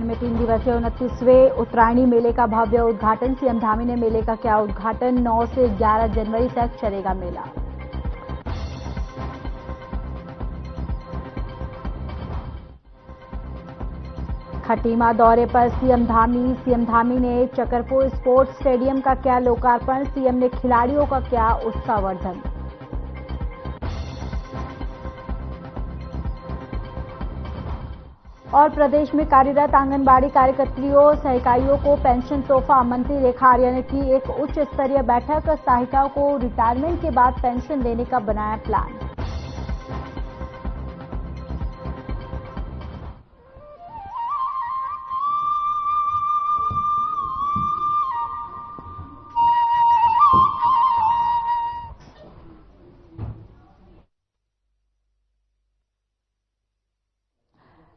उत्तराखंड में 3 दिवसीय 29वें उत्तरायणी मेले का भव्य उद्घाटन। सीएम धामी ने मेले का किया उद्घाटन। 9 से 11 जनवरी तक चलेगा मेला। खटीमा दौरे पर सीएम धामी ने चकरपुर स्पोर्ट्स स्टेडियम का किया लोकार्पण। सीएम ने खिलाड़ियों का किया उत्साहवर्धन। और प्रदेश में कार्यरत आंगनबाड़ी कार्यकर्तियों सहायिकाओं को पेंशन तोहफा। मंत्री रेखा आर्या ने की एक उच्च स्तरीय बैठक। सहायिकाओं को रिटायरमेंट के बाद पेंशन देने का बनाया प्लान।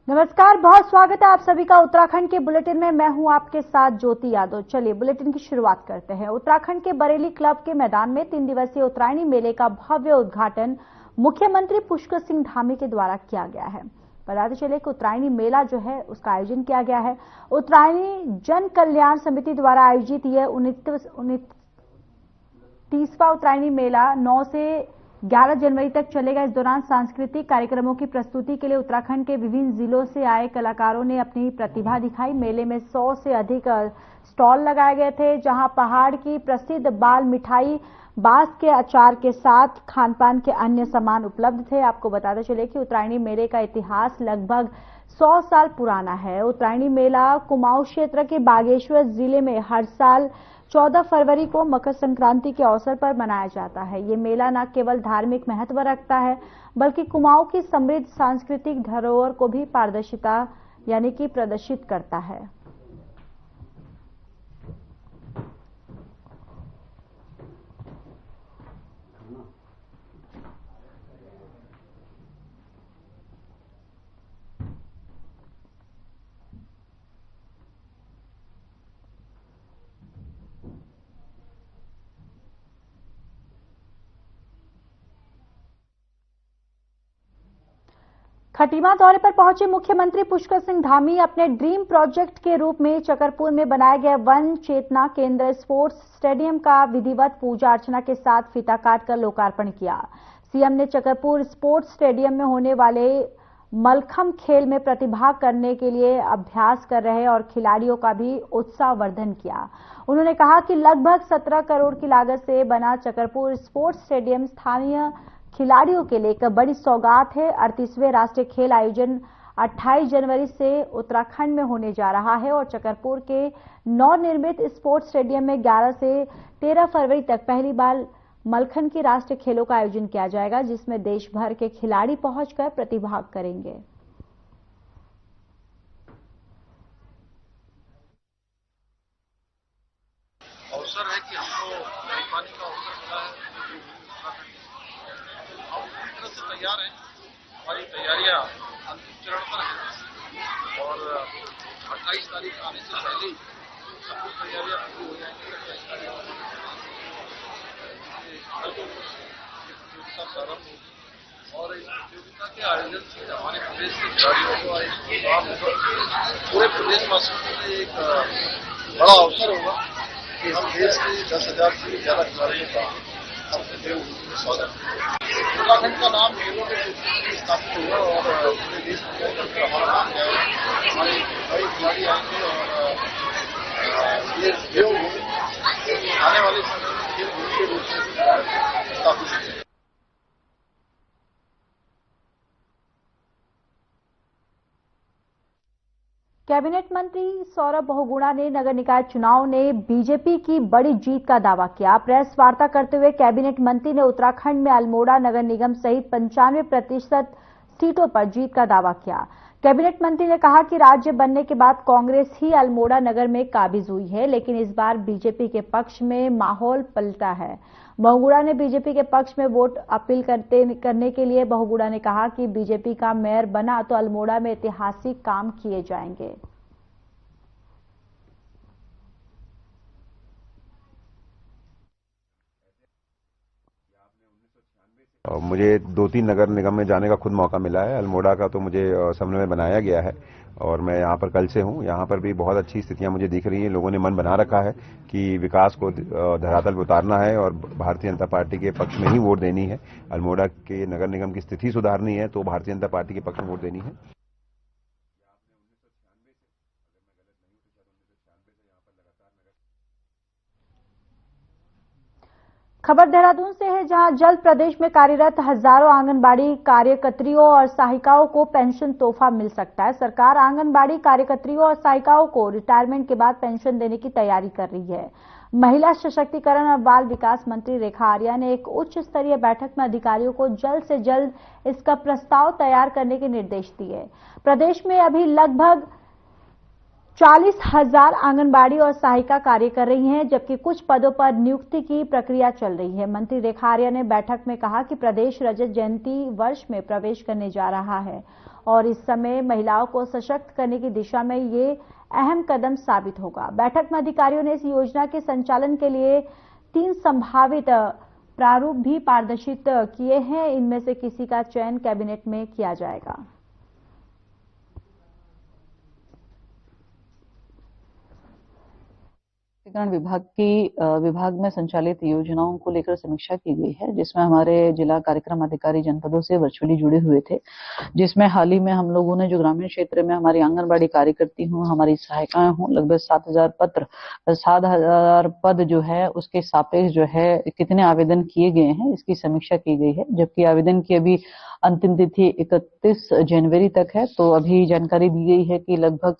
नमस्कार, बहुत स्वागत है आप सभी का उत्तराखंड के बुलेटिन में। मैं हूं आपके साथ ज्योति यादव। चलिए बुलेटिन की शुरुआत करते हैं। उत्तराखंड के बरेली क्लब के मैदान में 3 दिवसीय उत्तरायणी मेले का भव्य उद्घाटन मुख्यमंत्री पुष्कर सिंह धामी के द्वारा किया गया है। बताते चले कि उत्तरायणी मेला जो है उसका आयोजन किया गया है। उत्तरायणी जन कल्याण समिति द्वारा आयोजित यह 29वां उत्तरायणी मेला 9 से 11 जनवरी तक चलेगा। इस दौरान सांस्कृतिक कार्यक्रमों की प्रस्तुति के लिए उत्तराखंड के विभिन्न जिलों से आए कलाकारों ने अपनी प्रतिभा दिखाई। मेले में 100 से अधिक स्टॉल लगाए गए थे, जहां पहाड़ की प्रसिद्ध बाल मिठाई, बांस के अचार के साथ खानपान के अन्य सामान उपलब्ध थे। आपको बताते चले कि उत्तरायणी मेले का इतिहास लगभग 100 साल पुराना है। उत्तरायणी मेला कुमाऊं क्षेत्र के बागेश्वर जिले में हर साल 14 फरवरी को मकर संक्रांति के अवसर पर मनाया जाता है। ये मेला न केवल धार्मिक महत्व रखता है, बल्कि कुमाऊं की समृद्ध सांस्कृतिक धरोहर को भी पारदर्शिता यानी कि प्रदर्शित करता है। खटीमा दौरे पर पहुंचे मुख्यमंत्री पुष्कर सिंह धामी अपने ड्रीम प्रोजेक्ट के रूप में चकरपुर में बनाए गए वन चेतना केंद्र स्पोर्ट्स स्टेडियम का विधिवत पूजा अर्चना के साथ फीता काटकर लोकार्पण किया। सीएम ने चकरपुर स्पोर्ट्स स्टेडियम में होने वाले मलखंभ खेल में प्रतिभाग करने के लिए अभ्यास कर रहे और खिलाड़ियों का भी उत्साहवर्धन किया। उन्होंने कहा कि लगभग 17 करोड़ की लागत से बना चकरपुर स्पोर्ट्स स्टेडियम स्थानीय खिलाड़ियों के लिए एक बड़ी सौगात है। 38वें राष्ट्रीय खेल आयोजन 28 जनवरी से उत्तराखंड में होने जा रहा है और चकरपुर के नवनिर्मित स्पोर्ट्स स्टेडियम में 11 से 13 फरवरी तक पहली बार मलखंभ की राष्ट्रीय खेलों का आयोजन किया जाएगा, जिसमें देश भर के खिलाड़ी पहुंचकर प्रतिभाग करेंगे। अवसर है कि हमको मेजबानी का अवसर मिला है। हम पूरी तरह से तैयार हैं। हमारी तैयारियां अंतिम चरण पर हैं और 28 तारीख आने से पहले ही सब कुछ तैयारियां पूरी हो जाएंगी। 28 तारीख प्रतियोगिता प्रारंभ होगी और इस प्रतियोगिता के आयोजन से हमारे प्रदेश के खिलाड़ियों को एक लाभ होगा। पूरे प्रदेशवासियों के लिए एक बड़ा अवसर होगा कि हम देश के 10,000 से ज्यादा खिलाड़ियों का अपने देवभूमि में स्वागत करें। उत्तराखंड का नाम खेलों के क्षेत्र में स्थापित होगा और पूरे देश में हमारा नाम जाएगा। हमारे बड़े खिलाड़ी आएंगे और ये देवभूमि आने वाले समय में खेलभूमि के रूप में स्थापित होगी। कैबिनेट मंत्री सौरभ बहुगुणा ने नगर निकाय चुनाव ने बीजेपी की बड़ी जीत का दावा किया। प्रेस वार्ता करते हुए कैबिनेट मंत्री ने उत्तराखंड में अल्मोड़ा नगर निगम सहित 95% सीटों पर जीत का दावा किया। कैबिनेट मंत्री ने कहा कि राज्य बनने के बाद कांग्रेस ही अल्मोड़ा नगर में काबिज हुई है, लेकिन इस बार बीजेपी के पक्ष में माहौल पलटा है। बहुगुणा ने बीजेपी के पक्ष में वोट अपील करने के लिए बहुगुणा ने कहा कि बीजेपी का मेयर बना तो अल्मोड़ा में ऐतिहासिक काम किए जाएंगे। मुझे 2-3 नगर निगम में जाने का खुद मौका मिला है। अल्मोड़ा का तो मुझे समन्वय में बनाया गया है और मैं यहाँ पर कल से हूँ। यहाँ पर भी बहुत अच्छी स्थितियां मुझे दिख रही हैं। लोगों ने मन बना रखा है कि विकास को धरातल पर उतारना है और भारतीय जनता पार्टी के पक्ष में ही वोट देनी है। अल्मोड़ा के नगर निगम की स्थिति सुधारनी है तो भारतीय जनता पार्टी के पक्ष में वोट देनी है। खबर देहरादून से है, जहां जल्द प्रदेश में कार्यरत हजारों आंगनबाड़ी कार्यकर्त्रियों और सहायिकाओं को पेंशन तोहफा मिल सकता है। सरकार आंगनबाड़ी कार्यकर्त्रियों और सहायिकाओं को रिटायरमेंट के बाद पेंशन देने की तैयारी कर रही है। महिला सशक्तिकरण और बाल विकास मंत्री रेखा आर्या ने एक उच्च स्तरीय बैठक में अधिकारियों को जल्द से जल्द इसका प्रस्ताव तैयार करने के निर्देश दिए। प्रदेश में अभी लगभग 40,000 आंगनबाड़ी और सहायिका कार्य कर रही हैं, जबकि कुछ पदों पर नियुक्ति की प्रक्रिया चल रही है। मंत्री रेखा आर्या ने बैठक में कहा कि प्रदेश रजत जयंती वर्ष में प्रवेश करने जा रहा है और इस समय महिलाओं को सशक्त करने की दिशा में ये अहम कदम साबित होगा। बैठक में अधिकारियों ने इस योजना के संचालन के लिए 3 संभावित प्रारूप भी प्रदर्शित किए हैं। इनमें से किसी का चयन कैबिनेट में किया जाएगा। विभाग में संचालित योजनाओं को लेकर समीक्षा की गई है, जिसमें हमारे जिला कार्यक्रम अधिकारी जनपदों से वर्चुअली जुड़े हुए थे, जिसमें हाल ही में हम लोगों ने जो ग्रामीण क्षेत्र में हमारी आंगनबाड़ी कार्यकर्ती हूँ, हमारी सहायिकाएं हूँ, लगभग 7,000 पद जो है उसके सापेक्ष जो है कितने आवेदन किए गए हैं इसकी समीक्षा की गई है। जबकि आवेदन की अभी अंतिम तिथि 31 जनवरी तक है, तो अभी जानकारी दी गई है कि लगभग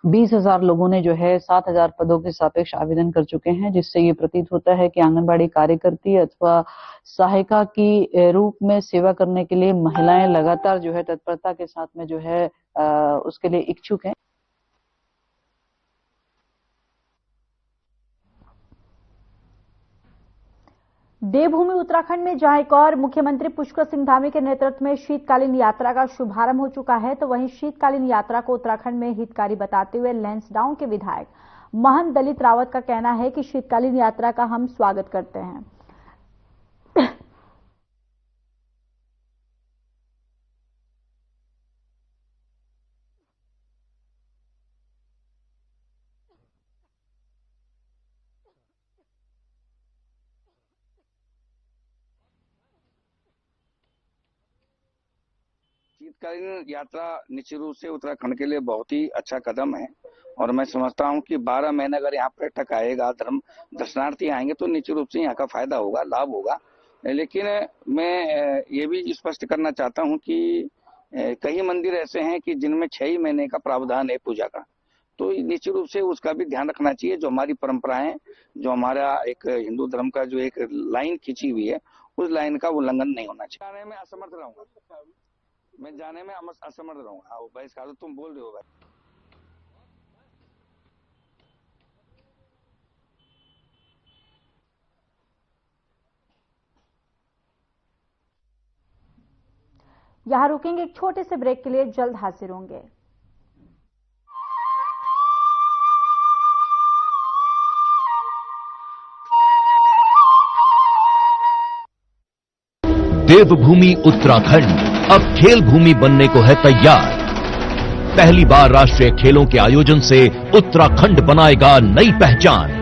20,000 लोगों ने जो है 7,000 पदों के सापेक्ष आवेदन कर चुके हैं, जिससे ये प्रतीत होता है कि आंगनबाड़ी कार्यकर्ती अथवा सहायिका की रूप में सेवा करने के लिए महिलाएं लगातार जो है तत्परता के साथ में जो है उसके लिए इच्छुक हैं। देवभूमि उत्तराखंड में जहां एक और मुख्यमंत्री पुष्कर सिंह धामी के नेतृत्व में शीतकालीन यात्रा का शुभारंभ हो चुका है, तो वहीं शीतकालीन यात्रा को उत्तराखंड में हितकारी बताते हुए लैंसडाउन के विधायक महंत दलित रावत का कहना है कि शीतकालीन यात्रा का हम स्वागत करते हैं। शीतकालीन यात्रा निश्चित रूप से उत्तराखंड के लिए बहुत ही अच्छा कदम है और मैं समझता हूं कि 12 महीने अगर यहाँ पर्यटक आएगा, दर्शनार्थी आएंगे तो निश्चित रूप से यहाँ का फायदा होगा, लाभ होगा। लेकिन मैं ये भी स्पष्ट करना चाहता हूं कि कई मंदिर ऐसे हैं कि जिनमें 6 महीने का प्रावधान है पूजा का, तो निश्चित रूप से उसका भी ध्यान रखना चाहिए। जो हमारी परंपराएं, जो हमारा एक हिंदू धर्म का जो एक लाइन खींची हुई है, उस लाइन का उल्लंघन नहीं होना चाहिए। जाने में असमर्थ रहूंगा, मैं जाने में असमर्थ रहूंगा। भाई इसका तो तुम बोल रहे हो भाई। यहां रुकेंगे एक छोटे से ब्रेक के लिए, जल्द हाजिर होंगे। देवभूमि उत्तराखंड अब खेल भूमि बनने को है तैयार। पहली बार राष्ट्रीय खेलों के आयोजन से उत्तराखंड बनाएगा नई पहचान।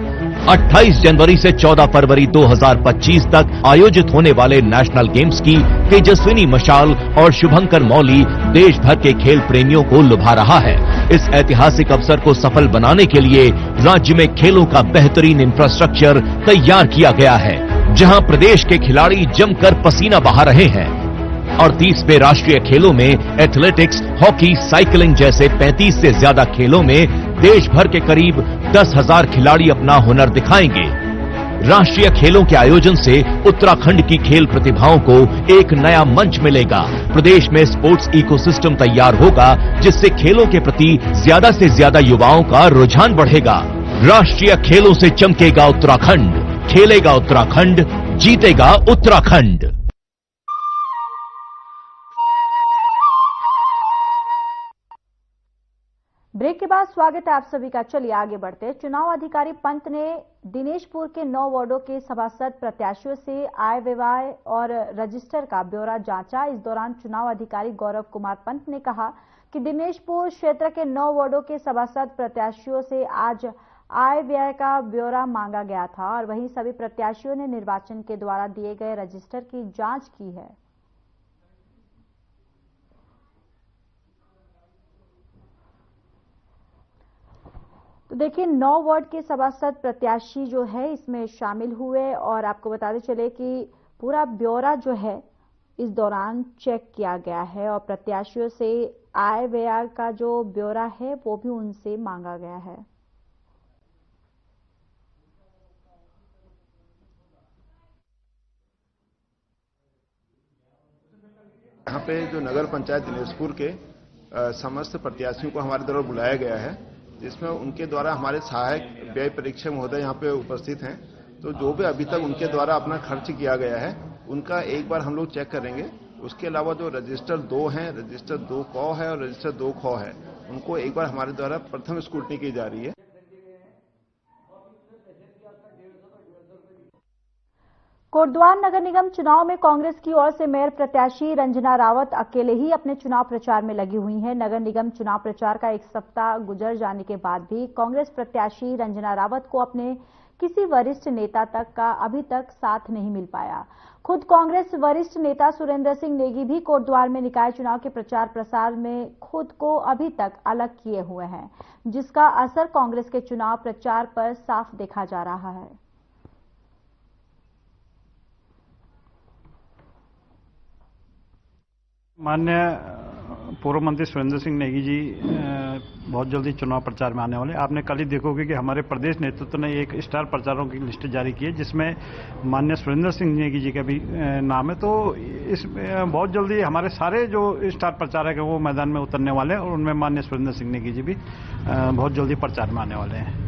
28 जनवरी से 14 फरवरी 2025 तक आयोजित होने वाले नेशनल गेम्स की तेजस्विनी मशाल और शुभंकर मौली देश भर के खेल प्रेमियों को लुभा रहा है। इस ऐतिहासिक अवसर को सफल बनाने के लिए राज्य में खेलों का बेहतरीन इंफ्रास्ट्रक्चर तैयार किया गया है, जहां प्रदेश के खिलाड़ी जमकर पसीना बहा रहे हैं। और 30वें राष्ट्रीय खेलों में एथलेटिक्स, हॉकी, साइकिलिंग जैसे 35 से ज्यादा खेलों में देश भर के करीब 10,000 खिलाड़ी अपना हुनर दिखाएंगे। राष्ट्रीय खेलों के आयोजन से उत्तराखंड की खेल प्रतिभाओं को एक नया मंच मिलेगा। प्रदेश में स्पोर्ट्स इकोसिस्टम तैयार होगा, जिससे खेलों के प्रति ज्यादा से ज्यादा युवाओं का रुझान बढ़ेगा। राष्ट्रीय खेलों से चमकेगा उत्तराखंड, खेलेगा उत्तराखंड, जीतेगा उत्तराखंड। ब्रेक के बाद स्वागत है आप सभी का। चलिए आगे बढ़ते हैं। चुनाव अधिकारी पंत ने दिनेशपुर के 9 वार्डों के सभासद प्रत्याशियों से आय व्यय और रजिस्टर का ब्यौरा जांचा। इस दौरान चुनाव अधिकारी गौरव कुमार पंत ने कहा कि दिनेशपुर क्षेत्र के 9 वार्डों के सभासद प्रत्याशियों से आज आय व्यय का ब्यौरा मांगा गया था और वहीं सभी प्रत्याशियों ने निर्वाचन के द्वारा दिए गए रजिस्टर की जांच की है। तो देखिए 9 वार्ड के सभासद प्रत्याशी जो है इसमें शामिल हुए और आपको बताते चले कि पूरा ब्यौरा जो है इस दौरान चेक किया गया है और प्रत्याशियों से आय व्यय का जो ब्यौरा है वो भी उनसे मांगा गया है। यहाँ पे जो नगर पंचायत दिनेशपुर के समस्त प्रत्याशियों को हमारे द्वारा बुलाया गया है, जिसमें उनके द्वारा हमारे सहायक व्यय परीक्षक महोदय यहाँ पे उपस्थित हैं। तो जो भी अभी तक उनके द्वारा अपना खर्च किया गया है उनका एक बार हम लोग चेक करेंगे। उसके अलावा जो रजिस्टर 2 हैं, रजिस्टर 2 क है और रजिस्टर 2 ख है, उनको एक बार हमारे द्वारा प्रथम स्क्रूटनी की जा रही है। कोटद्वार नगर निगम चुनाव में कांग्रेस की ओर से मेयर प्रत्याशी रंजना रावत अकेले ही अपने चुनाव प्रचार में लगी हुई हैं। नगर निगम चुनाव प्रचार का एक सप्ताह गुजर जाने के बाद भी कांग्रेस प्रत्याशी रंजना रावत को अपने किसी वरिष्ठ नेता तक का अभी तक साथ नहीं मिल पाया। खुद कांग्रेस वरिष्ठ नेता सुरेंद्र सिंह नेगी भी कोटद्वार में निकाय चुनाव के प्रचार प्रसार में खुद को अभी तक अलग किए हुए हैं, जिसका असर कांग्रेस के चुनाव प्रचार पर साफ देखा जा रहा है। माननीय पूर्व मंत्री सुरेंद्र सिंह नेगी जी बहुत जल्दी चुनाव प्रचार में आने वाले। आपने कल ही देखोगे कि हमारे प्रदेश नेतृत्व ने एक स्टार प्रचारकों की लिस्ट जारी की है, जिसमें माननीय सुरेंद्र सिंह नेगी जी का भी नाम है। तो इसमें बहुत जल्दी हमारे सारे जो स्टार प्रचारक हैं वो मैदान में उतरने वाले हैं और उनमें माननीय सुरेंद्र सिंह नेगी जी भी बहुत जल्दी प्रचार में आने वाले हैं।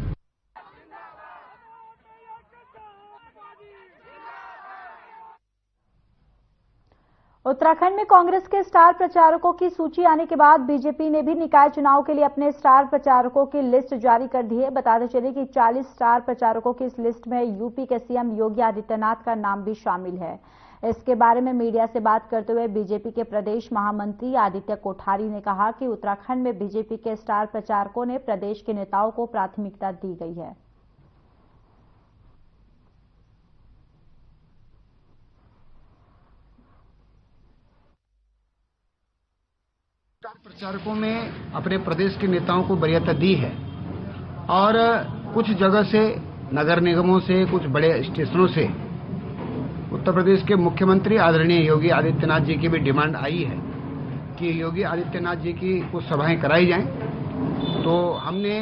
उत्तराखंड में कांग्रेस के स्टार प्रचारकों की सूची आने के बाद बीजेपी ने भी निकाय चुनाव के लिए अपने स्टार प्रचारकों की लिस्ट जारी कर दी है। बताते चले कि 40 स्टार प्रचारकों की इस लिस्ट में यूपी के सीएम योगी आदित्यनाथ का नाम भी शामिल है। इसके बारे में मीडिया से बात करते हुए बीजेपी के प्रदेश महामंत्री आदित्य कोठारी ने कहा कि उत्तराखंड में बीजेपी के स्टार प्रचारकों ने प्रदेश के नेताओं को प्राथमिकता दी गई है। स्टार प्रचारकों ने अपने प्रदेश के नेताओं को वरीयता दी है और कुछ जगह से, नगर निगमों से, कुछ बड़े स्टेशनों से उत्तर प्रदेश के मुख्यमंत्री आदरणीय योगी आदित्यनाथ जी की भी डिमांड आई है कि योगी आदित्यनाथ जी की कुछ सभाएं कराई जाएं। तो हमने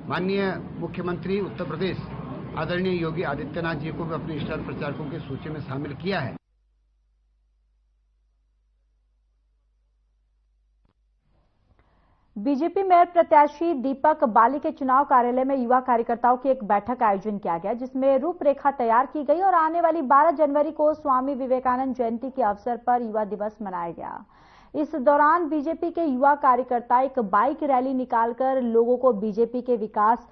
माननीय मुख्यमंत्री उत्तर प्रदेश आदरणीय योगी आदित्यनाथ जी को भी अपने स्टार प्रचारकों की सूची में शामिल किया है। बीजेपी मेयर प्रत्याशी दीपक बाली के चुनाव कार्यालय में युवा कार्यकर्ताओं की एक बैठक का आयोजन किया गया, जिसमें रूपरेखा तैयार की गई और आने वाली 12 जनवरी को स्वामी विवेकानंद जयंती के अवसर पर युवा दिवस मनाया गया। इस दौरान बीजेपी के युवा कार्यकर्ता एक बाइक रैली निकालकर लोगों को बीजेपी के विकास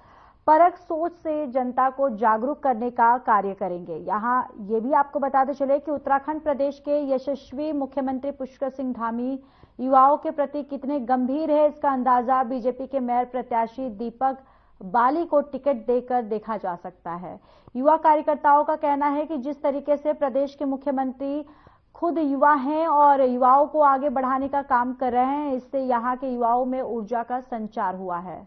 परक सोच से जनता को जागरूक करने का कार्य करेंगे। यहां ये भी आपको बताते चले कि उत्तराखंड प्रदेश के यशस्वी मुख्यमंत्री पुष्कर सिंह धामी युवाओं के प्रति कितने गंभीर है, इसका अंदाजा बीजेपी के मेयर प्रत्याशी दीपक बाली को टिकट देकर देखा जा सकता है। युवा कार्यकर्ताओं का कहना है कि जिस तरीके से प्रदेश के मुख्यमंत्री खुद युवा हैं और युवाओं को आगे बढ़ाने का काम कर रहे हैं, इससे यहां के युवाओं में ऊर्जा का संचार हुआ है।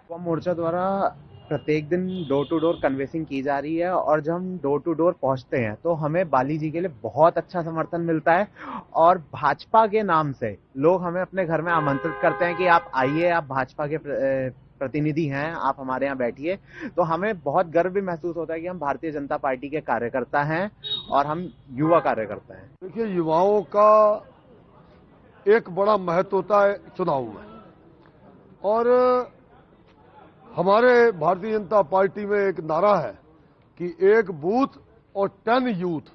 युवा मोर्चा द्वारा प्रत्येक दिन डोर टू डोर कन्वेंसिंग की जा रही है और जब हम डोर टू डोर पहुंचते हैं तो हमें बाली जी के लिए बहुत अच्छा समर्थन मिलता है और भाजपा के नाम से लोग हमें अपने घर में आमंत्रित करते हैं कि आप आइए, आप भाजपा के प्रतिनिधि हैं, आप हमारे यहाँ बैठिए। तो हमें बहुत गर्व भी महसूस होता है कि हम भारतीय जनता पार्टी के कार्यकर्ता हैं और हम युवा कार्यकर्ता हैं। देखिए, युवाओं का एक बड़ा महत्व होता है चुनाव में और हमारे भारतीय जनता पार्टी में एक नारा है कि एक बूथ और 10 यूथ।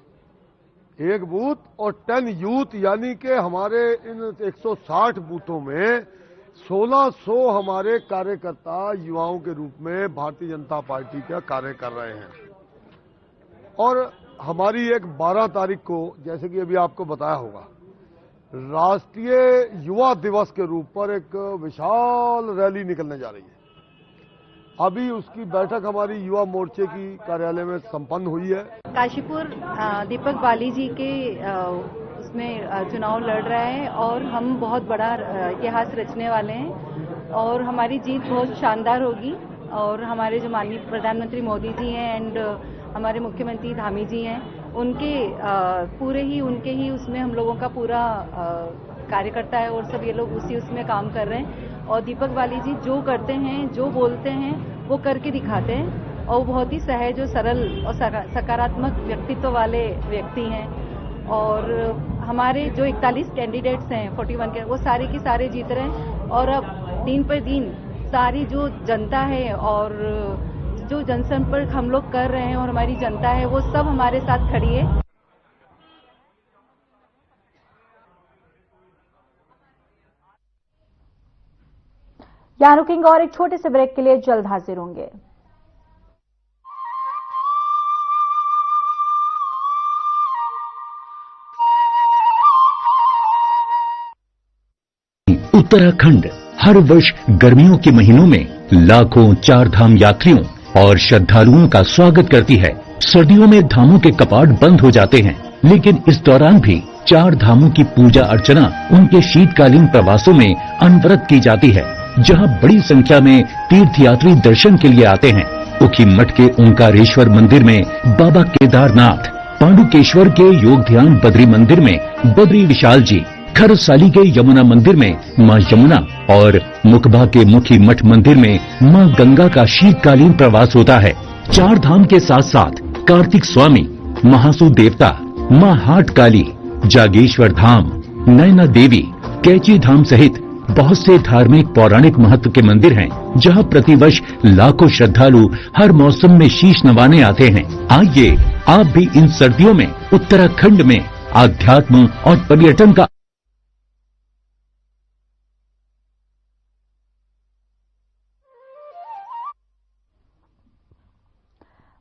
एक बूथ और 10 यूथ, यानी कि हमारे इन 160 बूथों में 1600 हमारे कार्यकर्ता युवाओं के रूप में भारतीय जनता पार्टी का कार्य कर रहे हैं। और हमारी एक 12 तारीख को, जैसे कि अभी आपको बताया होगा, राष्ट्रीय युवा दिवस के रूप पर एक विशाल रैली निकलने जा रही है। अभी उसकी बैठक हमारी युवा मोर्चे की कार्यालय में संपन्न हुई है। काशीपुर दीपक बाली जी के उसमें चुनाव लड़ रहा है और हम बहुत बड़ा इतिहास रचने वाले हैं और हमारी जीत बहुत शानदार होगी। और हमारे जो माननीय प्रधानमंत्री मोदी जी हैं एंड हमारे मुख्यमंत्री धामी जी हैं, उनके ही उसमें हम लोगों का पूरा कार्यकर्ता है और सब ये लोग उसमें काम कर रहे हैं। और दीपक बाली जी जो करते हैं, जो बोलते हैं, वो करके दिखाते हैं और बहुत ही सहज और सरल और सकारात्मक व्यक्तित्व वाले व्यक्ति हैं। और हमारे जो 41 कैंडिडेट्स हैं 41 के, वो सारे के सारे जीत रहे हैं। और अब दिन पर दिन सारी जो जनता है और जो जनसंपर्क हम लोग कर रहे हैं और हमारी जनता है, वो सब हमारे साथ खड़ी है। यहाँ रुकेंगे और एक छोटे से ब्रेक के लिए जल्द हाजिर होंगे। उत्तराखंड हर वर्ष गर्मियों के महीनों में लाखों चार धाम यात्रियों और श्रद्धालुओं का स्वागत करती है। सर्दियों में धामों के कपाट बंद हो जाते हैं, लेकिन इस दौरान भी चार धामों की पूजा अर्चना उनके शीतकालीन प्रवासों में अनवरत की जाती है, जहां बड़ी संख्या में तीर्थयात्री दर्शन के लिए आते हैं। उखीमठ के ओंकारेश्वर मंदिर में बाबा केदारनाथ, पांडुकेश्वर के योग ध्यान बद्री मंदिर में बद्री विशाल जी, खरसाली के यमुना मंदिर में मां यमुना और मुकबा के मुखी मठ मंदिर में मां गंगा का शीतकालीन प्रवास होता है। चार धाम के साथ साथ कार्तिक स्वामी, महासु देवता, मां हाट काली, जागेश्वर धाम, नैना देवी, कैची धाम सहित बहुत से धार्मिक पौराणिक महत्व के मंदिर हैं, जहां प्रतिवर्ष लाखों श्रद्धालु हर मौसम में शीश नवाने आते हैं। आइए आप भी इन सर्दियों में उत्तराखंड में आध्यात्म और पर्यटन का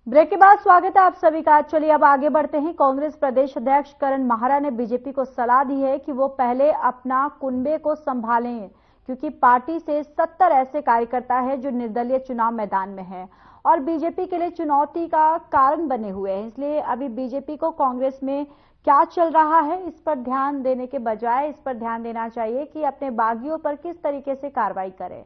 ब्रेक के बाद स्वागत है आप सभी का। चलिए अब आगे बढ़ते हैं। कांग्रेस प्रदेश अध्यक्ष करण माहरा ने बीजेपी को सलाह दी है कि वो पहले अपना कुनबे को संभालें, क्योंकि पार्टी से 70 ऐसे कार्यकर्ता हैं जो निर्दलीय चुनाव मैदान में हैं और बीजेपी के लिए चुनौती का कारण बने हुए हैं। इसलिए अभी बीजेपी को कांग्रेस में क्या चल रहा है इस पर ध्यान देने के बजाय इस पर ध्यान देना चाहिए कि अपने बागियों पर किस तरीके से कार्रवाई करे।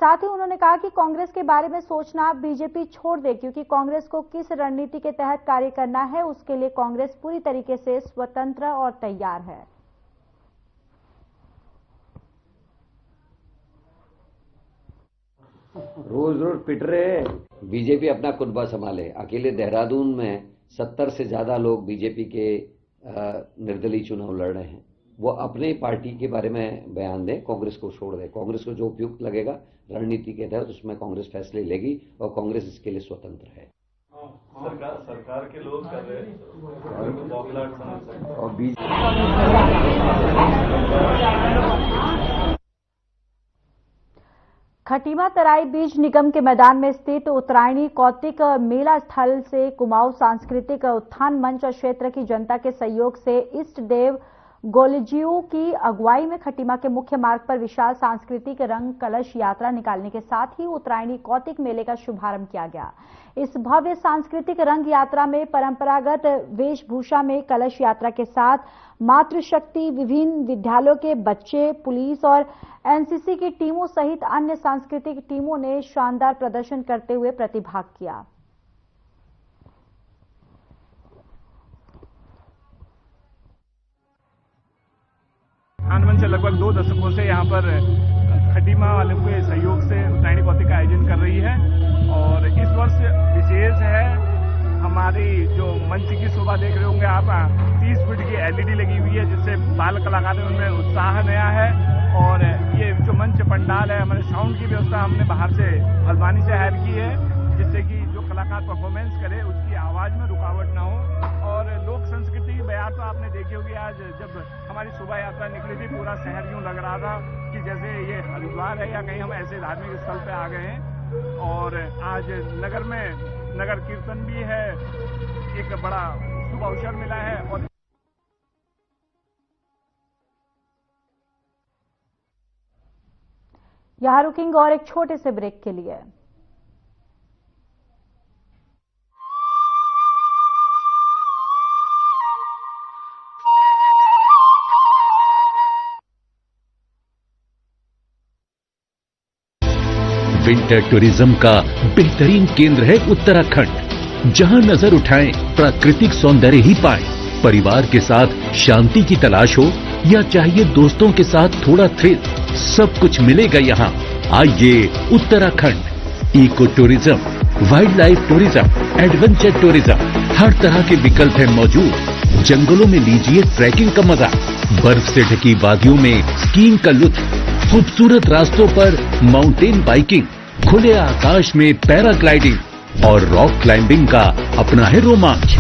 साथ ही उन्होंने कहा कि कांग्रेस के बारे में सोचना बीजेपी छोड़ दे, क्योंकि कांग्रेस को किस रणनीति के तहत कार्य करना है उसके लिए कांग्रेस पूरी तरीके से स्वतंत्र और तैयार है। रोज रोज पिट रहे, बीजेपी अपना कुनबा संभाले। अकेले देहरादून में 70 से ज्यादा लोग बीजेपी के निर्दलीय चुनाव लड़ रहे हैं। वो अपने पार्टी के बारे में बयान दें, कांग्रेस को छोड़ दें। कांग्रेस को जो उपयुक्त लगेगा रणनीति के तहत उसमें कांग्रेस फैसले लेगी और कांग्रेस इसके लिए स्वतंत्र है। सरकार के लोग कर रहे हैं और खटीमा तराई बीज निगम के मैदान में स्थित उत्तरायणी कौतिक मेला स्थल से कुमाऊं सांस्कृतिक उत्थान मंच और क्षेत्र की जनता के सहयोग से इष्ट देव गोलजियो की अगुवाई में खटीमा के मुख्य मार्ग पर विशाल सांस्कृतिक रंग कलश यात्रा निकालने के साथ ही उत्तरायणी कौतिक मेले का शुभारंभ किया गया। इस भव्य सांस्कृतिक रंग यात्रा में परंपरागत वेशभूषा में कलश यात्रा के साथ मातृशक्ति, विभिन्न विद्यालयों के बच्चे, पुलिस और एनसीसी की टीमों सहित अन्य सांस्कृतिक टीमों ने शानदार प्रदर्शन करते हुए प्रतिभाग किया। आनंद से लगभग 2 दशकों से यहाँ पर खटीमा वालों के सहयोग से उत्तरायणी कौतिक का आयोजन कर रही है और इस वर्ष विशेष है। हमारी जो मंच की शोभा देख रहे होंगे आप, 30 फीट की एलईडी लगी हुई है, जिससे बाल कलाकारों में उत्साह नया है। और ये जो मंच पंडाल है, हमारे साउंड की व्यवस्था हमने बाहर से हल्द्वानी से हायर की है, जिससे कि जो कलाकार परफॉर्मेंस करे उसकी आवाज में रुकावट ना हो। और लोक संस्कृति की बयार तो आपने देखी होगी, आज जब हमारी शोभा यात्रा निकली थी पूरा शहर यूं लग रहा था कि जैसे ये हरिद्वार है या कहीं हम ऐसे धार्मिक स्थल पे आ गए हैं। और आज नगर में नगर कीर्तन भी है, एक बड़ा शुभ अवसर मिला है। और यहां रुकेंगे और एक छोटे से ब्रेक के लिए। विंटर टूरिज्म का बेहतरीन केंद्र है उत्तराखंड। जहां नजर उठाएं प्राकृतिक सौंदर्य ही पाएं। परिवार के साथ शांति की तलाश हो या चाहिए दोस्तों के साथ थोड़ा थ्रिल, सब कुछ मिलेगा यहाँ। आइए Uttarakhand. Eco tourism, wildlife tourism, adventure tourism, हर तरह के विकल्प हैं मौजूद। जंगलों में लीजिए ट्रैकिंग का मजा, बर्फ से ढकी वादियों में स्कीइंग का लुत्फ, खूबसूरत रास्तों पर माउंटेन बाइकिंग, खुले आकाश में पैराग्लाइडिंग और रॉक क्लाइंबिंग का अपना है रोमांच।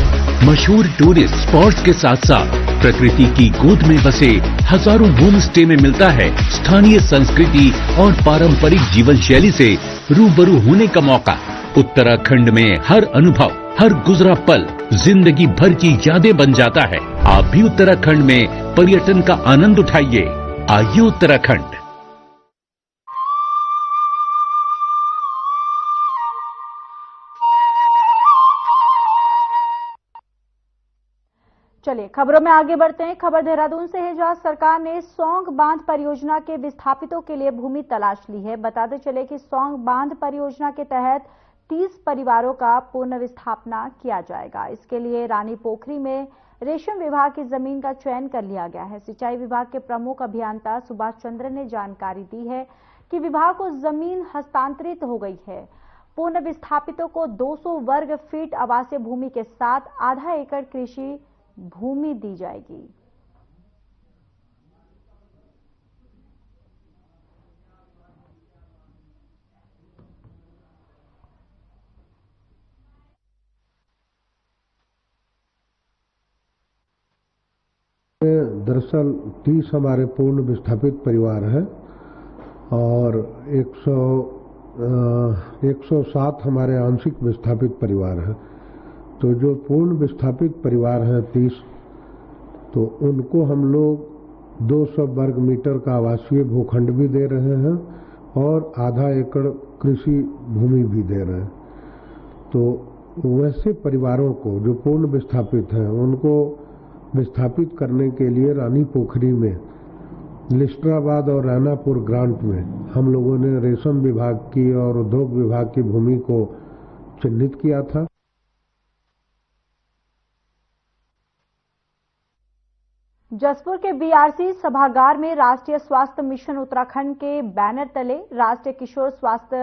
मशहूर टूरिस्ट स्पॉट्स के साथ साथ प्रकृति की गोद में बसे हजारों होम स्टे में मिलता है स्थानीय संस्कृति और पारंपरिक जीवन शैली से रूबरू होने का मौका। उत्तराखंड में हर अनुभव, हर गुजरा पल जिंदगी भर की यादें बन जाता है। आप भी उत्तराखंड में पर्यटन का आनंद उठाइए। आइए उत्तराखंड। चलिए खबरों में आगे बढ़ते हैं। खबर देहरादून से है, जहां सरकार ने सौंग बांध परियोजना के विस्थापितों के लिए भूमि तलाश ली है। बताते चले कि सौंग बांध परियोजना के तहत 30 परिवारों का पुनर्विस्थापना किया जाएगा। इसके लिए रानी पोखरी में रेशम विभाग की जमीन का चयन कर लिया गया है। सिंचाई विभाग के प्रमुख अभियंता सुभाष चंद्र ने जानकारी दी है कि विभाग को जमीन हस्तांतरित हो गई है। पूर्ण विस्थापितों को 200 वर्ग फीट आवासीय भूमि के साथ आधा एकड़ कृषि भूमि दी जाएगी। दरअसल 30 हमारे पूर्ण विस्थापित परिवार हैं और 107 हमारे आंशिक विस्थापित परिवार हैं। तो जो पूर्ण विस्थापित परिवार हैं 30, तो उनको हम लोग 200 वर्ग मीटर का आवासीय भूखंड भी दे रहे हैं और आधा एकड़ कृषि भूमि भी दे रहे हैं। तो वैसे परिवारों को जो पूर्ण विस्थापित हैं उनको विस्थापित करने के लिए रानी पोखरी में लिस्टराबाद और रानापुर ग्रांट में हम लोगों ने रेशम विभाग की और उद्योग विभाग की भूमि को चिन्हित किया था। जसपुर के बीआरसी सभागार में राष्ट्रीय स्वास्थ्य मिशन उत्तराखंड के बैनर तले राष्ट्रीय किशोर स्वास्थ्य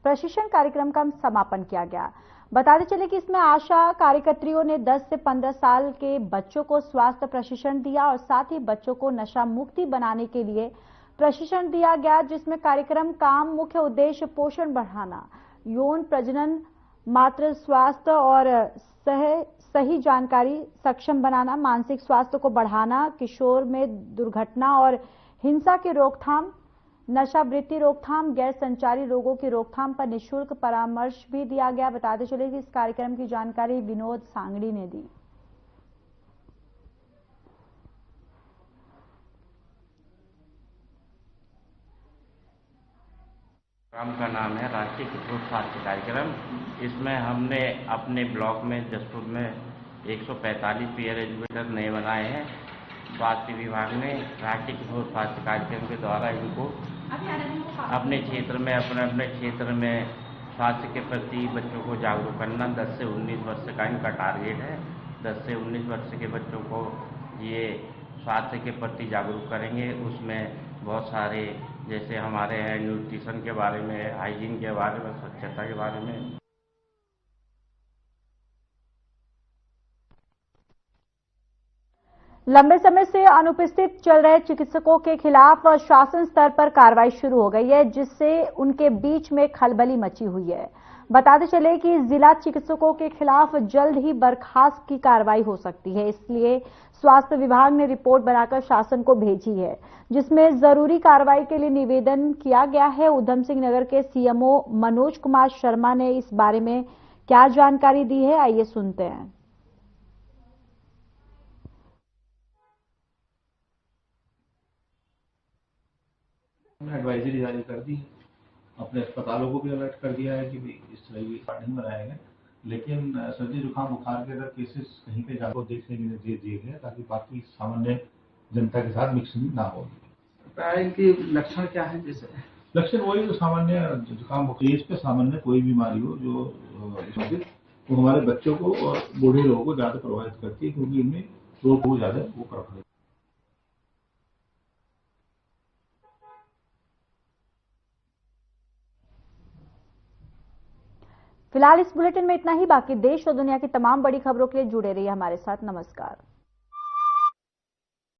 प्रशिक्षण कार्यक्रम का समापन किया गया। बताते चले कि इसमें आशा कार्यकर्त्रियों ने 10 से 15 साल के बच्चों को स्वास्थ्य प्रशिक्षण दिया और साथ ही बच्चों को नशा मुक्ति बनाने के लिए प्रशिक्षण दिया गया, जिसमें कार्यक्रम का मुख्य उद्देश्य पोषण बढ़ाना, यौन प्रजनन, मातृ स्वास्थ्य और सही जानकारी सक्षम बनाना, मानसिक स्वास्थ्य को बढ़ाना, किशोर में दुर्घटना और हिंसा की रोकथाम, नशावृत्ति रोकथाम, गैर संचारी रोगों की रोकथाम पर निःशुल्क परामर्श भी दिया गया। बताते चले कि इस कार्यक्रम की जानकारी विनोद सांगड़ी ने दी। कार्यक्रम का नाम है राष्ट्रीय किशोर स्वास्थ्य कार्यक्रम। इसमें हमने अपने ब्लॉक में जसपुर में 145 पीयर एजुकेटर नए बनाए हैं। स्वास्थ्य विभाग ने राष्ट्रीय किशोर स्वास्थ्य कार्यक्रम के द्वारा इनको अपने क्षेत्र में स्वास्थ्य के प्रति बच्चों को जागरूक करना। 10 से 19 वर्ष का इनका टारगेट है। 10 से 19 वर्ष के बच्चों को ये स्वास्थ्य के प्रति जागरूक करेंगे। उसमें बहुत सारे जैसे हमारे हैं न्यूट्रिशन के बारे में, हाइजीन के बारे में, स्वच्छता के बारे में। लंबे समय से अनुपस्थित चल रहे चिकित्सकों के खिलाफ शासन स्तर पर कार्रवाई शुरू हो गई है, जिससे उनके बीच में खलबली मची हुई है। बताते चले कि जिला चिकित्सकों के खिलाफ जल्द ही बर्खास्त की कार्रवाई हो सकती है, इसलिए स्वास्थ्य विभाग ने रिपोर्ट बनाकर शासन को भेजी है, जिसमें जरूरी कार्रवाई के लिए निवेदन किया गया है। उधम सिंह नगर के सीएमओ मनोज कुमार शर्मा ने इस बारे में क्या जानकारी दी है, आइए सुनते हैं। एडवाइजरी जारी कर दी है, अपने अस्पतालों को भी अलर्ट कर दिया है कि भाई इस तरह की नहीं बनाएंगे, लेकिन सर्दी जुकाम बुखार के अगर केसेस कहीं पे जाकर देखने के निर्देश दिए गए ताकि बाकी सामान्य जनता के साथ मिक्सिंग ना हो। इनके लक्षण क्या है? जैसे लक्षण वही जो सामान्य जुकाम बुखार पे सामान्य कोई बीमारी हो जो वो हमारे बच्चों को और बूढ़े लोगों को ज्यादा प्रभावित करती है, क्योंकि इनमें रोग बहुत ज्यादा वो प्रभावित। फिलहाल इस बुलेटिन में इतना ही। बाकी देश और दुनिया की तमाम बड़ी खबरों के लिए जुड़े रहिए हमारे साथ। नमस्कार।